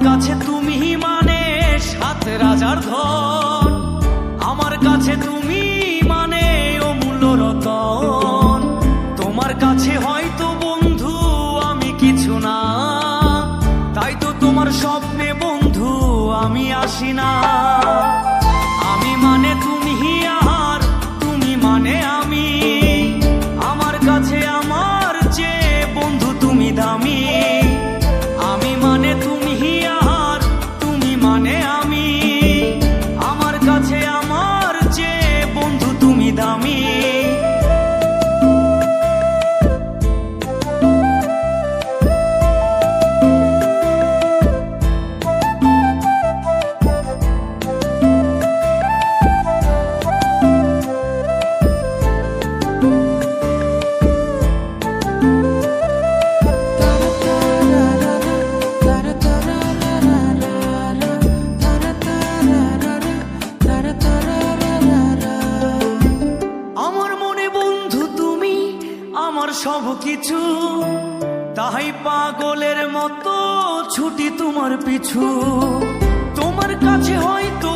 কাছে তুমি মানে সাত রাজার ধন, আমার কাছে তুমি মানে অমূল্য রতন। তোমার কাছে হয়তো বন্ধু আমি কিছু না, তাই তো তোমার স্বপ্নে বন্ধু আমি আসি না। আমি মানে তুমি আর তুমি মানে আমি, আমার কাছে আমার চেয়ে বন্ধু তুমি দামি। আমি মানে তুমি আর তুমি মানে আমি, আমার কাছে আমার চেয়ে বন্ধু তুমি দামি। আমার সব কিছু, তাই পাগলের মতো ছুটি তোমার পিছু। তোমার কাছে হয়তো